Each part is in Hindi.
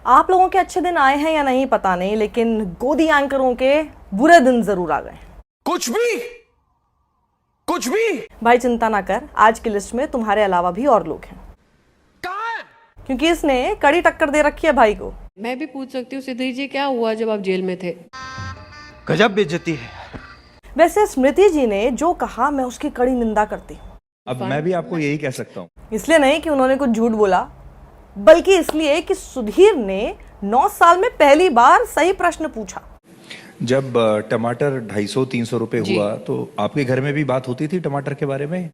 आप लोगों के अच्छे दिन आए हैं या नहीं पता नहीं, लेकिन गोदी एंकरों के बुरे दिन जरूर आ गए। कुछ भी भाई चिंता ना कर, आज की लिस्ट में तुम्हारे अलावा भी और लोग हैं, क्योंकि इसने कड़ी टक्कर दे रखी है भाई को। मैं भी पूछ सकती हूँ सिद्धि जी, क्या हुआ जब आप जेल में थे? गजब बेइज्जती है। वैसे स्मृति जी ने जो कहा मैं उसकी कड़ी निंदा करती हूँ। अब मैं भी आपको यही कह सकता हूँ, इसलिए नहीं कि उन्होंने कुछ झूठ बोला, बल्कि इसलिए कि सुधीर ने 9 साल में पहली बार सही प्रश्न पूछा। जब टमाटर 250-300 रुपए हुआ तो आपके घर में भी बात होती थी टमाटर के बारे में?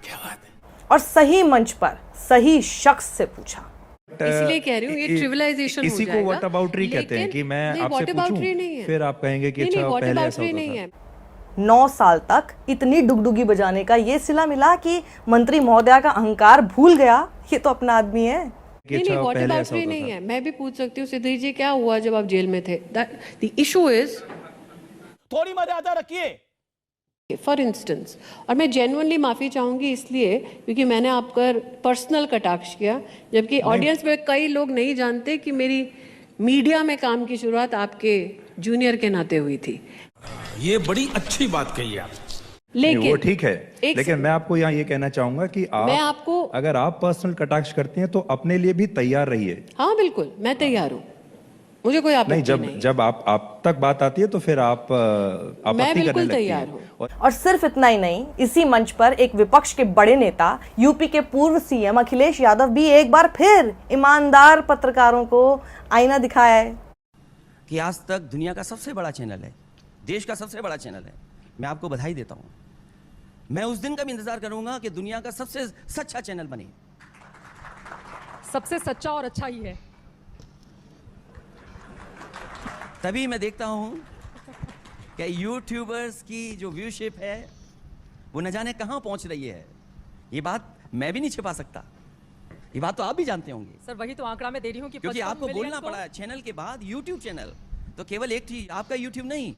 क्या बात है। और सही मंच पर सही शख्स से पूछा। इसलिए कह रही हूँ ये ट्रिविलाइजेशन हो इसी जाएगा। को व्हाट अबाउटरी कहते हैं कि मैं आपसे पूछूं, फिर आप कहेंगे कि अच्छा पहले ऐसा होता था। 9 साल तक इतनी डुगडुगी बजाने का ये सिला मिला कि मंत्री महोदया का अहंकार भूल गया। ये तो अपना आदमी है। नहीं, व्हाट अबाउटरी नहीं है। मैं भी पूछ सकती हूँ सिद्धि जी, क्या हुआ जब आप जेल में थे? द इशू इज, थोड़ी मर्यादा रखिए। फॉर इंस्टेंस, और मैं जेन्युइनली माफी चाहूंगी इसलिए क्योंकि मैंने आपका पर्सनल कटाक्ष किया, जबकि ऑडियंस में कई लोग नहीं जानते कि मेरी मीडिया में काम की शुरुआत आपके जूनियर के नाते हुई थी। ये बड़ी अच्छी बात कही आप। लेकिन वो ठीक है, लेकिन मैं आपको यहाँ ये कहना चाहूंगा कि आपको अगर आप पर्सनल कटाक्ष करते हैं तो अपने लिए भी तैयार रहिए। हाँ बिल्कुल, मैं तैयार हूँ, मुझे कोई आपत्ति नहीं। जब आप तक बात आती है तो फिर आप मैं बिल्कुल तैयार हूँ। और सिर्फ इतना ही नहीं, इसी मंच पर एक विपक्ष के बड़े नेता यूपी के पूर्व सीएम अखिलेश यादव भी एक बार फिर ईमानदार पत्रकारों को आईना दिखाया है कि आज तक दुनिया का सबसे बड़ा चैनल है, देश का सबसे बड़ा चैनल है। मैं आपको बधाई देता हूं। मैं उस दिन का भी इंतजार करूंगा कि दुनिया का सबसे सच्चा चैनल बने। सबसे सच्चा और अच्छा ही है। तभी मैं देखता हूं कि यूट्यूबर्स की जो व्यूशिप है वो न जाने कहां पहुंच रही है। ये बात मैं भी नहीं छिपा सकता, ये बात तो आप भी जानते होंगे। सर वही तो आंकड़ा मैं दे रही हूँ कि क्योंकि आपको बोलना पड़ा है चैनल के बाद यूट्यूब चैनल, तो केवल एक थी आपका यूट्यूब नहीं।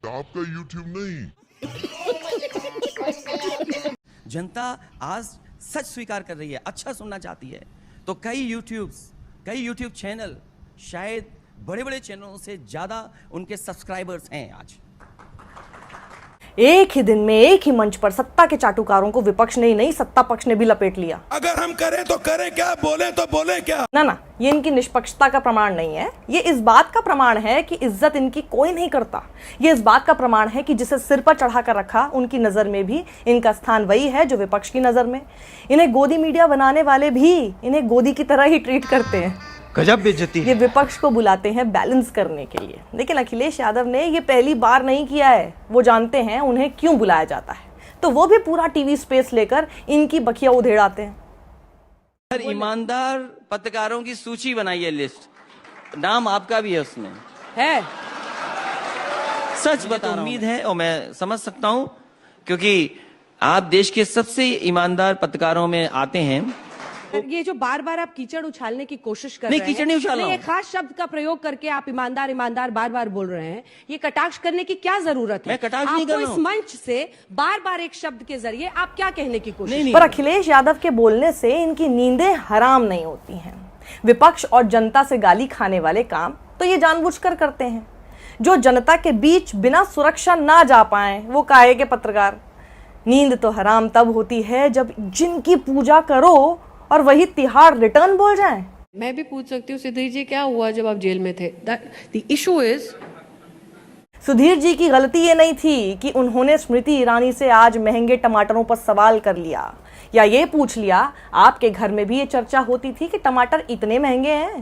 जनता आज सच स्वीकार कर रही है, अच्छा सुनना चाहती है। तो कई यूट्यूब चैनल शायद बड़े बड़े चैनलों से ज्यादा उनके सब्सक्राइबर्स हैं आज। एक ही दिन में एक ही मंच पर सत्ता के चाटुकारों को विपक्ष ने ही नहीं, सत्ता पक्ष ने भी लपेट लिया। अगर हम करें तो करें क्या, बोले तो बोले क्या। ना, ये इनकी निष्पक्षता का प्रमाण नहीं है। ये इस बात का प्रमाण है कि इज्जत इनकी कोई नहीं करता। ये इस बात का प्रमाण है कि जिसे सिर पर चढ़ा कर रखा, उनकी नजर में भी इनका स्थान वही है जो विपक्ष की नजर में। इन्हें गोदी मीडिया बनाने वाले भी इन्हें गोदी की तरह ही ट्रीट करते हैं। गजब बेइज्जती है। ये विपक्ष को बुलाते हैं बैलेंस करने के लिए, लेकिन अखिलेश यादव ने ये पहली बार नहीं किया है। वो जानते हैं उन्हें क्यों बुलाया जाता है, तो वो भी पूरा टीवी स्पेस लेकर इनकी बखिया उधेड़ाते हैं। ईमानदार पत्रकारों की सूची बनाई है, लिस्ट, नाम आपका भी है उसमें है। सच बता, उम्मीद है और मैं समझ सकता हूं क्योंकि आप देश के सबसे ईमानदार पत्रकारों में आते हैं। ये जो बार बार आप कीचड़ उछालने की कोशिश कर नहीं, रहे हैं, कीचड़ नहीं उछाल रहा हूं। एक खास शब्द का प्रयोग करके आप ईमानदार ईमानदार बार बार बोल रहे हैं, ये कटाक्ष करने की क्या जरूरत है? मैं कटाक्ष नहीं कर रहा हूं। इस मंच से बार बार एक शब्द के जरिए आप क्या कहने की कोशिश? पर अखिलेश यादव के बोलने से इनकी नींदें हराम नहीं होती हैं। विपक्ष और जनता से गाली खाने वाले काम तो ये जानबूझकर करते हैं। जो जनता के बीच बिना सुरक्षा ना जा पाए वो काहे के पत्रकार। नींद तो हराम तब होती है जब जिनकी पूजा करो और वही तिहाड़ रिटर्न बोल जाएं। मैं भी पूछ सकती हूँ सिद्धि जी, क्या हुआ जब आप जेल में थे? The issue is, Sudhir ji की गलती ये नहीं थी कि उन्होंने स्मृति ईरानी से आज महंगे टमाटरों पर सवाल कर लिया, या ये पूछ लिया आपके घर में भी ये चर्चा होती थी कि टमाटर इतने महंगे हैं।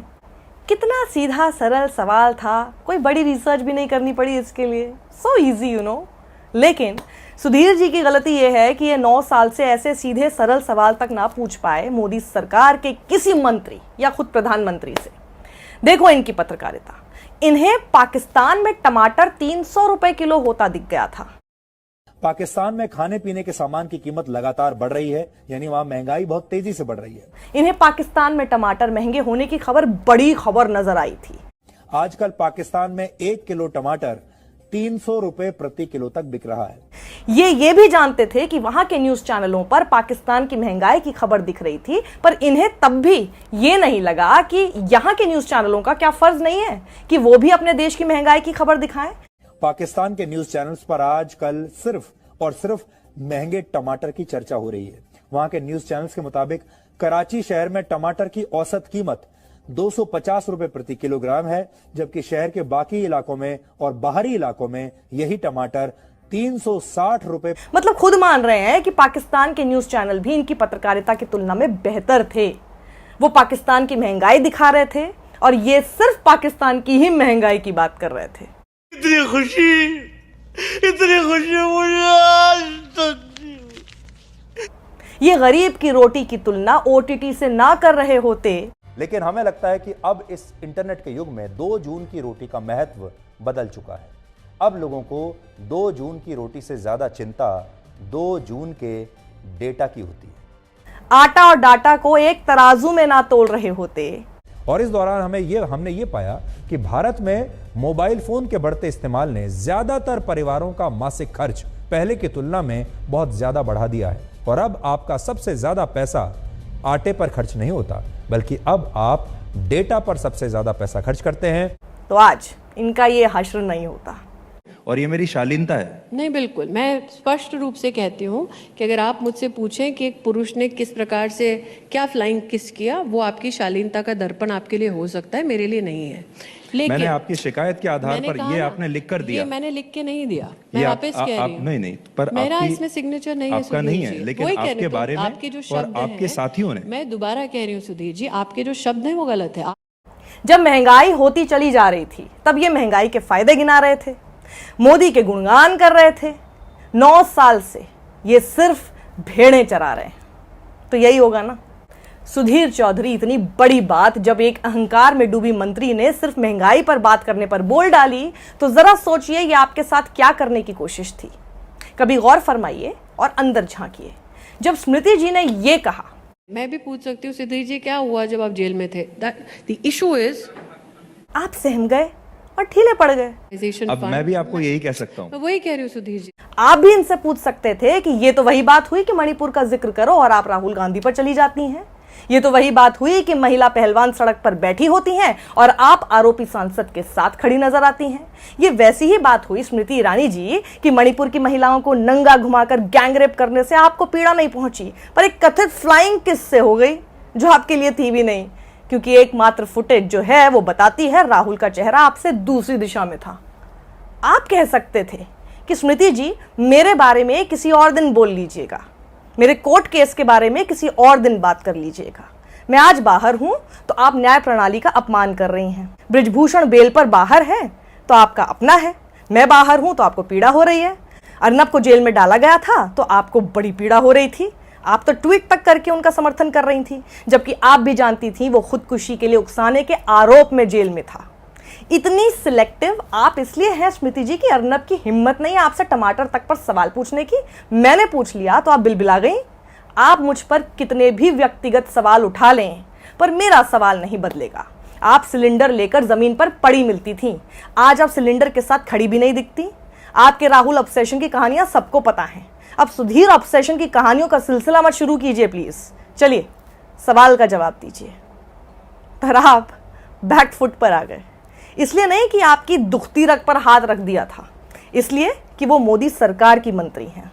कितना सीधा सरल सवाल था, कोई बड़ी रिसर्च भी नहीं करनी पड़ी इसके लिए। So easy you know. लेकिन सुधीर जी की गलती यह है कि ये 9 साल से ऐसे सीधे सरल सवाल तक ना पूछ पाए मोदी सरकार के किसी मंत्री या खुद प्रधानमंत्री से। देखो इनकी पत्रकारिता। इन्हें पाकिस्तान में टमाटर 300 रुपए किलो होता दिख गया था। पाकिस्तान में खाने पीने के सामान की कीमत लगातार बढ़ रही है, यानी वहां महंगाई बहुत तेजी से बढ़ रही है। इन्हें पाकिस्तान में टमाटर महंगे होने की खबर बड़ी खबर नजर आई थी। आजकल पाकिस्तान में 1 किलो टमाटर 300 रुपए प्रति किलो तक बिक रहा है। ये भी जानते थे कि वहां के न्यूज चैनलों पर पाकिस्तान की महंगाई की खबर दिख रही थी, पर इन्हें तब भी ये नहीं लगा कि यहां के न्यूज चैनलों का क्या फर्ज नहीं है कि वो भी अपने देश की महंगाई की खबर दिखाएं। पाकिस्तान के न्यूज चैनल्स पर आजकल सिर्फ और सिर्फ महंगे टमाटर की चर्चा हो रही है। वहां के न्यूज चैनल्स के मुताबिक कराची शहर में टमाटर की औसत कीमत 250 रुपए प्रति किलोग्राम है, जबकि शहर के बाकी इलाकों में और बाहरी इलाकों में यही टमाटर 360 रुपए। मतलब खुद मान रहे हैं कि पाकिस्तान के न्यूज चैनल भी इनकी पत्रकारिता की तुलना में बेहतर थे। वो पाकिस्तान की महंगाई दिखा रहे थे और ये सिर्फ पाकिस्तान की ही महंगाई की बात कर रहे थे। इतनी खुशी मुझे आज तक। ये गरीब की रोटी की तुलना ओटीटी से ना कर रहे होते। लेकिन हमें लगता है कि अब इस इंटरनेट के युग में 2 जून की रोटी का महत्व बदल चुका है। अब लोगों को 2 जून की रोटी से ज्यादा चिंता 2 जून के डेटा की होती है। आटा और डाटा को एक तराजू में ना तोल रहे होते। और इस दौरान हमने ये पाया कि भारत में मोबाइल फोन के बढ़ते इस्तेमाल ने ज्यादातर परिवारों का मासिक खर्च पहले की तुलना में बहुत ज्यादा बढ़ा दिया है। और अब आपका सबसे ज्यादा पैसा आटे पर खर्च नहीं होता, बल्कि अब आप डेटा पर सबसे ज्यादा पैसा खर्च करते हैं। तो आज इनका ये हश्र नहीं होता। और ये मेरी शालीनता है। नहीं, बिल्कुल, मैं स्पष्ट रूप से कहती हूँ कि अगर आप मुझसे पूछें कि एक पुरुष ने किस प्रकार से क्या फ्लाइंग किस किया, वो आपकी शालीनता का दर्पण आपके लिए हो सकता है, मेरे लिए नहीं है। लेकिन मैंने आपकी शिकायत के आधार पर ये आपने लिख कर दिया। ये मैंने लिख के नहीं दिया, मैं वापस कह रही हूँ। नहीं, पर मेरा इसमें सिग्नेचर नहीं है आपका नहीं है, सुधीर जी। लेकिन वही कह रही आपके हूँ, बारे में आपके जो और शब्द आपके हैं, साथियों ने, मैं दोबारा कह रही हूँ सुधीर जी, आपके जो शब्द हैं वो गलत है। जब महंगाई होती चली जा रही थी तब ये महंगाई के फायदे गिना रहे थे, मोदी के गुणगान कर रहे थे। 9 साल से ये सिर्फ भेड़ें चरा रहे हैं। तो यही होगा ना। सुधीर चौधरी इतनी बड़ी बात जब एक अहंकार में डूबी मंत्री ने सिर्फ महंगाई पर बात करने पर बोल डाली, तो जरा सोचिए ये आपके साथ क्या करने की कोशिश थी। कभी गौर फरमाइए और अंदर झांकिए। जब स्मृति जी ने ये कहा, मैं भी पूछ सकती हूँ सुधीर जी, क्या हुआ जब आप जेल में थे? द इशू इज आप सहम गए और ढीले पड़ गए। अब मैं भी आपको यही कह सकता हूँ। मैं वही कह रही हूँ सुधीर जी। आप भी इनसे पूछ सकते थे कि ये तो वही बात हुई कि मणिपुर का जिक्र करो और आप राहुल गांधी पर चली जाती हैं। ये तो वही बात हुई कि महिला पहलवान सड़क पर बैठी होती हैं और आप आरोपी सांसद के साथ खड़ी नजर आती हैं। ये वैसी ही बात हुई स्मृति ईरानी जी कि मणिपुर की महिलाओं को नंगा घुमाकर गैंगरेप करने से आपको पीड़ा नहीं पहुंची, पर एक कथित फ्लाइंग किस से हो गई जो आपके लिए थी भी नहीं, क्योंकि एकमात्र फुटेज जो है वो बताती है राहुल का चेहरा आपसे दूसरी दिशा में था। आप कह सकते थे कि स्मृति जी मेरे बारे में किसी और दिन बोल लीजिएगा, मेरे कोर्ट केस के बारे में किसी और दिन बात कर लीजिएगा। मैं आज बाहर हूं तो आप न्याय प्रणाली का अपमान कर रही हैं। बृजभूषण बेल पर बाहर है तो आपका अपना है, मैं बाहर हूं तो आपको पीड़ा हो रही है। अर्नब को जेल में डाला गया था तो आपको बड़ी पीड़ा हो रही थी। आप तो ट्वीट तक करके उनका समर्थन कर रही थी, जबकि आप भी जानती थी वो खुदकुशी के लिए उकसाने के आरोप में जेल में था। इतनी सिलेक्टिव आप इसलिए हैं स्मृति जी कि अर्नब की हिम्मत नहीं आपसे टमाटर तक पर सवाल पूछने की। मैंने पूछ लिया तो आप बिलबिला गई। आप मुझ पर कितने भी व्यक्तिगत सवाल उठा लें, पर मेरा सवाल नहीं बदलेगा। आप सिलेंडर लेकर जमीन पर पड़ी मिलती थी, आज आप सिलेंडर के साथ खड़ी भी नहीं दिखती। आपके राहुल ऑब्सेशन की कहानियां सबको पता है। अब सुधीर ऑब्सेशन की कहानियों का सिलसिला मत शुरू कीजिए प्लीज। चलिए सवाल का जवाब दीजिए। पर आप बैकफुट पर आ गए, इसलिए नहीं कि आपकी दुखती रग पर हाथ रख दिया था, इसलिए कि वो मोदी सरकार की मंत्री हैं।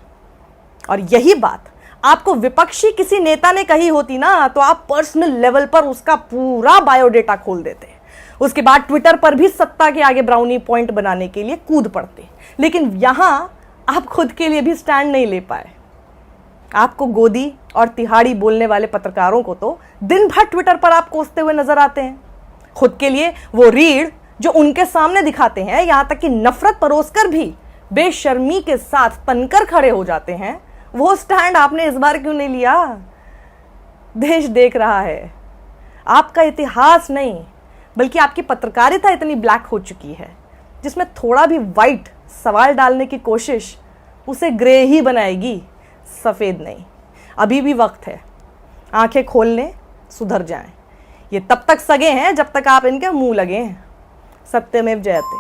और यही बात आपको विपक्षी किसी नेता ने कही होती ना तो आप पर्सनल लेवल पर उसका पूरा बायोडेटा खोल देते, उसके बाद ट्विटर पर भी सत्ता के आगे ब्राउनी पॉइंट बनाने के लिए कूद पड़ते। लेकिन यहां आप खुद के लिए भी स्टैंड नहीं ले पाए। आपको गोदी और तिहाड़ी बोलने वाले पत्रकारों को तो दिन भर ट्विटर पर आप कोसते हुए नजर आते हैं। खुद के लिए वो रीढ़ जो उनके सामने दिखाते हैं, यहां तक कि नफरत परोसकर भी बेशर्मी के साथ तनकर खड़े हो जाते हैं, वो स्टैंड आपने इस बार क्यों नहीं लिया? देश देख रहा है। आपका इतिहास नहीं बल्कि आपकी पत्रकारिता इतनी ब्लैक हो चुकी है जिसमें थोड़ा भी वाइट सवाल डालने की कोशिश उसे ग्रे ही बनाएगी, सफेद नहीं। अभी भी वक्त है, आंखें खोल लें, सुधर जाएं। ये तब तक सगे हैं जब तक आप इनके मुंह लगे हैं। सत्यमेव जयते।